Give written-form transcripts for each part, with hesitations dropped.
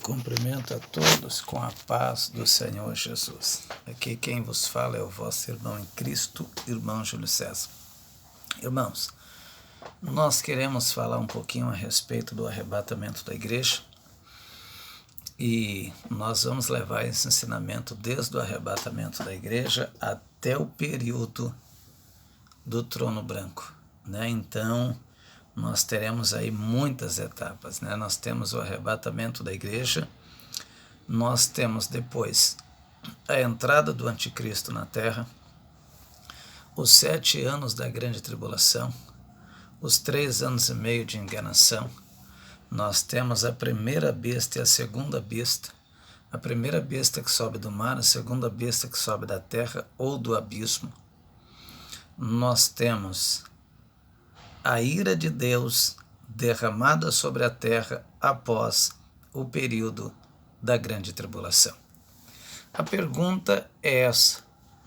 Cumprimento a todos com a paz do Senhor Jesus. Aqui quem vos fala é o vosso irmão em Cristo, irmão Júlio César. Irmãos, nós queremos falar um pouquinho a respeito do arrebatamento da igreja e nós vamos levar esse ensinamento desde o arrebatamento da igreja até o período do trono branco, né? Então, nós teremos aí muitas etapas, né? Nós temos o arrebatamento da igreja, nós temos depois a entrada do anticristo na terra, os 7 anos da grande tribulação, os 3 anos e meio de enganação, nós temos a primeira besta e a segunda besta, a primeira besta que sobe do mar, a segunda besta que sobe da terra ou do abismo. Nós temos a ira de Deus derramada sobre a terra após o período da grande tribulação. A pergunta é essa,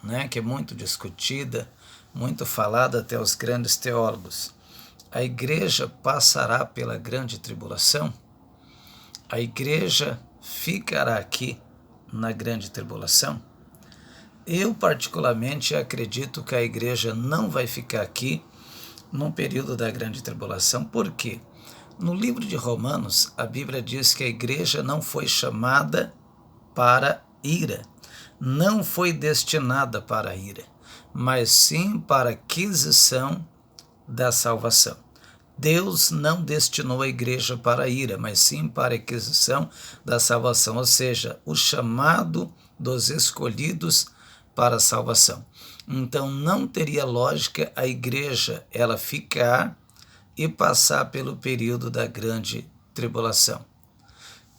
né, que é muito discutida, muito falada até os grandes teólogos. A igreja passará pela grande tribulação? A igreja ficará aqui na grande tribulação? Eu particularmente acredito que a igreja não vai ficar aqui no período da grande tribulação. Por quê? No livro de Romanos, a Bíblia diz que a igreja não foi chamada para ira, não foi destinada para a ira, mas sim para a aquisição da salvação. Deus não destinou a igreja para a ira, mas sim para a aquisição da salvação, ou seja, o chamado dos escolhidos para a salvação. Então não teria lógica a igreja ela ficar e passar pelo período da grande tribulação,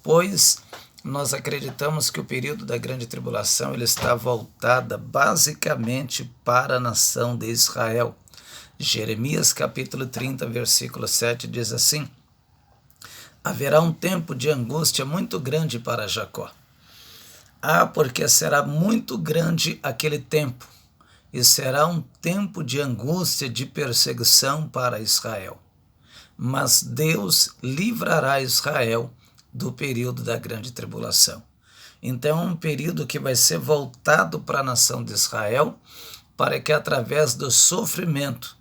pois nós acreditamos que o período da grande tribulação ele está voltada basicamente para a nação de Israel. Jeremias capítulo 30, versículo 7 diz assim: haverá um tempo de angústia muito grande para Jacó. Porque será muito grande aquele tempo, e será um tempo de angústia, de perseguição para Israel. Mas Deus livrará Israel do período da grande tribulação. Então é um período que vai ser voltado para a nação de Israel, para que através do sofrimento,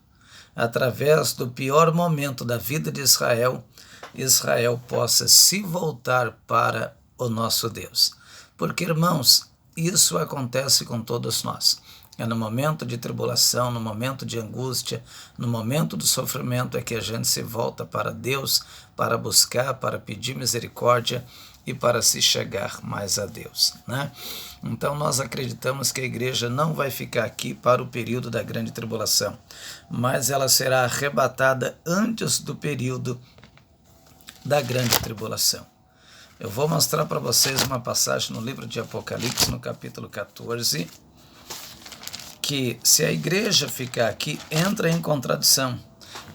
através do pior momento da vida de Israel, Israel possa se voltar para o nosso Deus. Porque, irmãos, isso acontece com todos nós. É no momento de tribulação, no momento de angústia, no momento do sofrimento é que a gente se volta para Deus, para buscar, para pedir misericórdia e para se chegar mais a Deus, né? Então nós acreditamos que a igreja não vai ficar aqui para o período da grande tribulação, mas ela será arrebatada antes do período da grande tribulação. Eu vou mostrar para vocês uma passagem no livro de Apocalipse, no capítulo 14, que se a igreja ficar aqui, entra em contradição.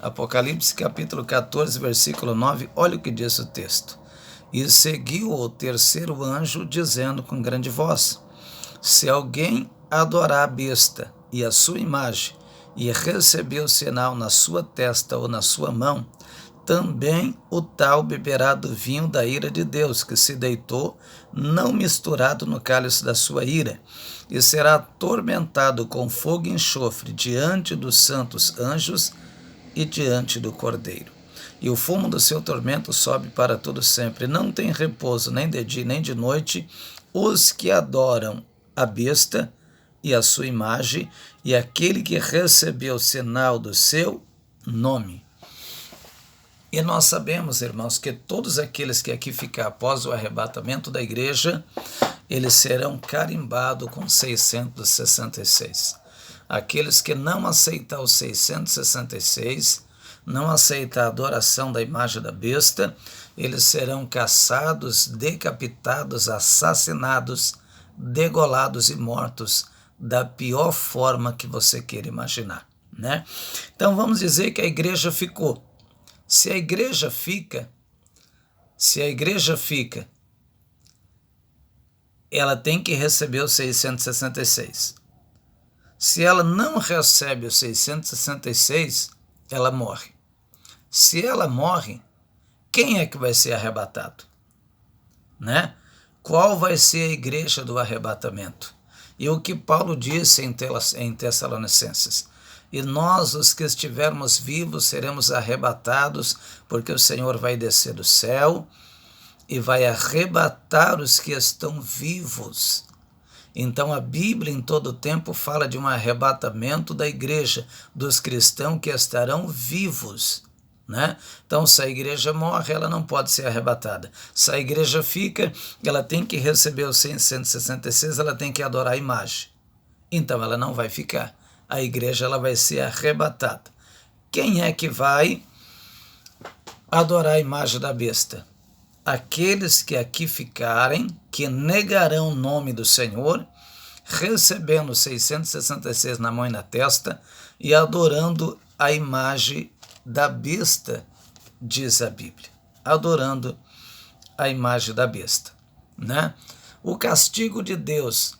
Apocalipse capítulo 14, versículo 9, olha o que diz o texto. E seguiu o terceiro anjo, dizendo com grande voz: se alguém adorar a besta e a sua imagem, e receber o sinal na sua testa ou na sua mão, também o tal beberá do vinho da ira de Deus, que se deitou, não misturado no cálice da sua ira, e será atormentado com fogo e enxofre diante dos santos anjos e diante do Cordeiro. E o fumo do seu tormento sobe para todo sempre. Não tem repouso nem de dia nem de noite os que adoram a besta e a sua imagem, e aquele que recebeu o sinal do seu nome. E nós sabemos, irmãos, que todos aqueles que aqui ficam após o arrebatamento da igreja, eles serão carimbados com 666. Aqueles que não aceitar os 666, não aceitar a adoração da imagem da besta, eles serão caçados, decapitados, assassinados, degolados e mortos da pior forma que você queira imaginar, né? Então vamos dizer que a igreja ficou. Se a igreja fica, ela tem que receber os 666. Se ela não recebe os 666, ela morre. Se ela morre, quem é que vai ser arrebatado? né? Qual vai ser a igreja do arrebatamento? E o que Paulo disse em Tessalonicenses: e nós, os que estivermos vivos, seremos arrebatados, porque o Senhor vai descer do céu e vai arrebatar os que estão vivos. Então a Bíblia em todo o tempo fala de um arrebatamento da igreja, dos cristãos que estarão vivos, né? Então, se a igreja morre, ela não pode ser arrebatada. Se a igreja fica, ela tem que receber o 166, ela tem que adorar a imagem. Então, ela não vai ficar. A igreja ela vai ser arrebatada. Quem é que vai adorar a imagem da besta? Aqueles que aqui ficarem, que negarão o nome do Senhor, recebendo 666 na mão e na testa e adorando a imagem da besta, diz a Bíblia, adorando a imagem da besta, né? O castigo de Deus,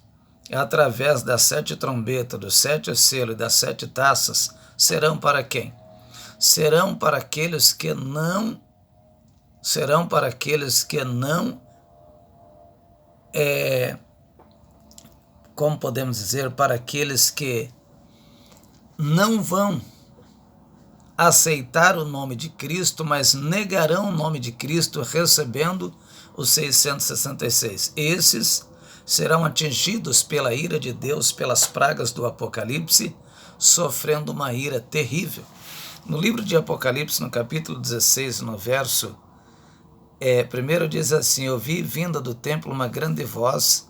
através das 7 trombetas, dos 7 selos e das 7 taças, serão para quem? Serão para aqueles que não, como podemos dizer, para aqueles que não vão aceitar o nome de Cristo, mas negarão o nome de Cristo recebendo os 666. Esses serão atingidos pela ira de Deus, pelas pragas do Apocalipse, sofrendo uma ira terrível. No livro de Apocalipse, no capítulo 16, no verso, primeiro diz assim: ouvi vinda do templo uma grande voz,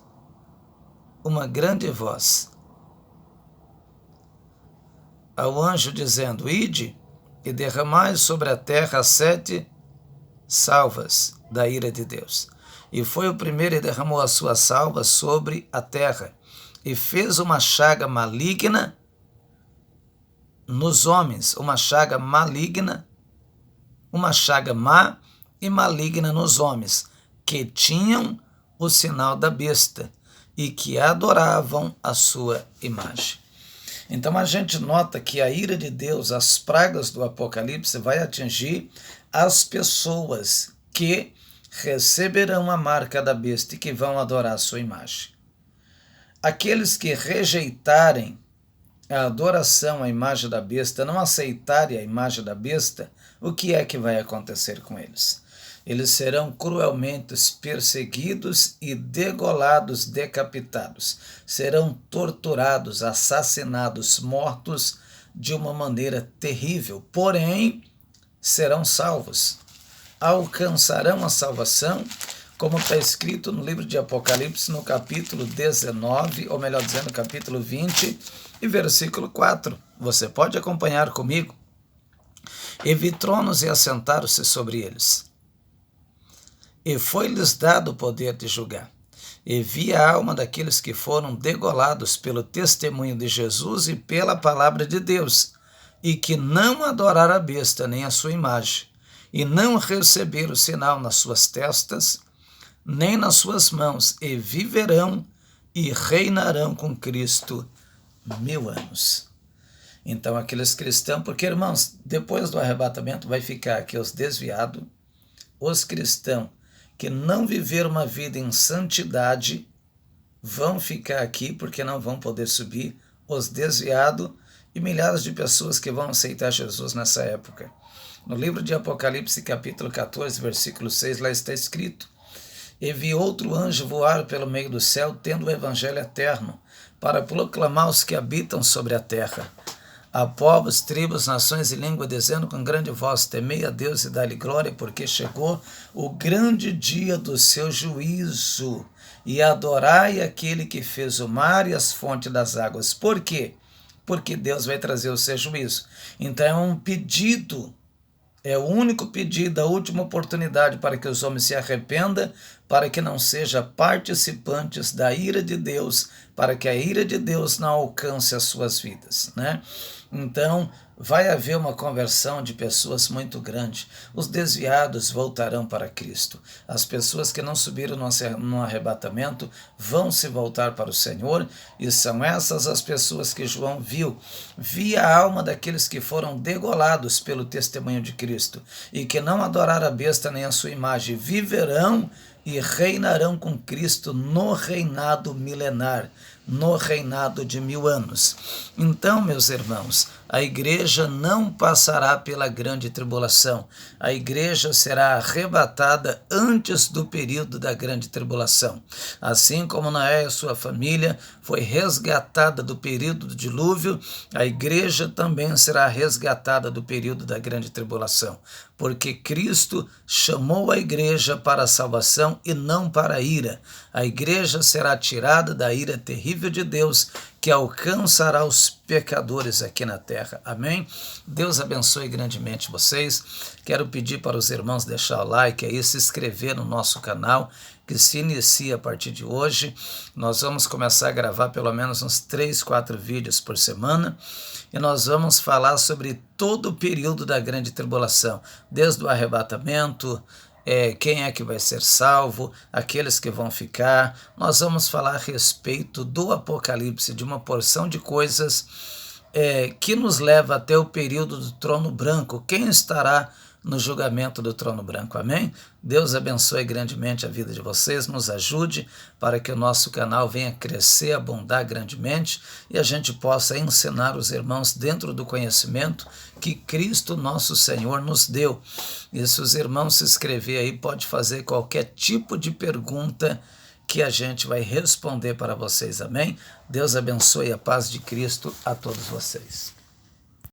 ao anjo dizendo: ide e derramai sobre a terra 7 salvas da ira de Deus. E foi o primeiro e derramou as suas salvas sobre a terra, e fez uma chaga maligna nos homens, uma chaga maligna, uma chaga má e maligna nos homens, que tinham o sinal da besta e que adoravam a sua imagem. Então a gente nota que a ira de Deus, as pragas do Apocalipse, vai atingir as pessoas que receberão a marca da besta e que vão adorar a sua imagem. Aqueles que rejeitarem a adoração à imagem da besta, não aceitarem a imagem da besta, o que é que vai acontecer com eles? Eles serão cruelmente perseguidos e degolados, decapitados. Serão torturados, assassinados, mortos de uma maneira terrível. Porém, serão salvos. Alcançarão a salvação, como está escrito no livro de Apocalipse, no capítulo 19, ou melhor dizendo, capítulo 20, e versículo 4. Você pode acompanhar comigo. E vi tronos e assentaram-se sobre eles. E foi-lhes dado o poder de julgar. E vi a alma daqueles que foram degolados pelo testemunho de Jesus e pela palavra de Deus, e que não adoraram a besta nem a sua imagem, e não receberam o sinal nas suas testas, nem nas suas mãos, e viverão e reinarão com Cristo 1000 anos. Então aqueles cristãos, porque irmãos, depois do arrebatamento vai ficar aqui os desviados, os cristãos que não viveram uma vida em santidade, vão ficar aqui porque não vão poder subir, os desviados e milhares de pessoas que vão aceitar Jesus nessa época. No livro de Apocalipse, capítulo 14, versículo 6, lá está escrito: e vi outro anjo voar pelo meio do céu, tendo o evangelho eterno, para proclamar aos que habitam sobre a terra, a povos, tribos, nações e língua, dizendo com grande voz: temei a Deus e dá-lhe glória, porque chegou o grande dia do seu juízo, e adorai aquele que fez o mar e as fontes das águas. Por quê? Porque Deus vai trazer o seu juízo. Então é um pedido, é o único pedido, a última oportunidade para que os homens se arrependam, para que não sejam participantes da ira de Deus, para que a ira de Deus não alcance as suas vidas, né? Então, vai haver uma conversão de pessoas muito grande. Os desviados voltarão para Cristo. As pessoas que não subiram no arrebatamento vão se voltar para o Senhor, e são essas as pessoas que João viu. Via a alma daqueles que foram degolados pelo testemunho de Cristo e que não adoraram a besta nem a sua imagem, viverão e reinarão com Cristo no reinado milenar, no reinado de 1000 anos. Então, meus irmãos, a igreja não passará pela grande tribulação. A igreja será arrebatada antes do período da grande tribulação. Assim como Noé e sua família foi resgatada do período do dilúvio, a igreja também será resgatada do período da grande tribulação, porque Cristo chamou a igreja para a salvação e não para a ira. A igreja será tirada da ira terrível de Deus, que alcançará os pecadores aqui na terra. Amém? Deus abençoe grandemente vocês. Quero pedir para os irmãos deixar o like aí, se inscrever no nosso canal, que se inicia a partir de hoje. Nós vamos começar a gravar pelo menos uns 3, 4 vídeos por semana, e nós vamos falar sobre todo o período da grande tribulação, desde o arrebatamento, quem é que vai ser salvo, aqueles que vão ficar. Nós vamos falar a respeito do Apocalipse, de uma porção de coisas que nos leva até o período do trono branco. Quem estará no julgamento do trono branco? Amém? Deus abençoe grandemente a vida de vocês, nos ajude para que o nosso canal venha crescer, abundar grandemente e a gente possa ensinar os irmãos dentro do conhecimento que Cristo nosso Senhor nos deu. E se os irmãos se inscrever aí, pode fazer qualquer tipo de pergunta que a gente vai responder para vocês. Amém? Deus abençoe a paz de Cristo a todos vocês.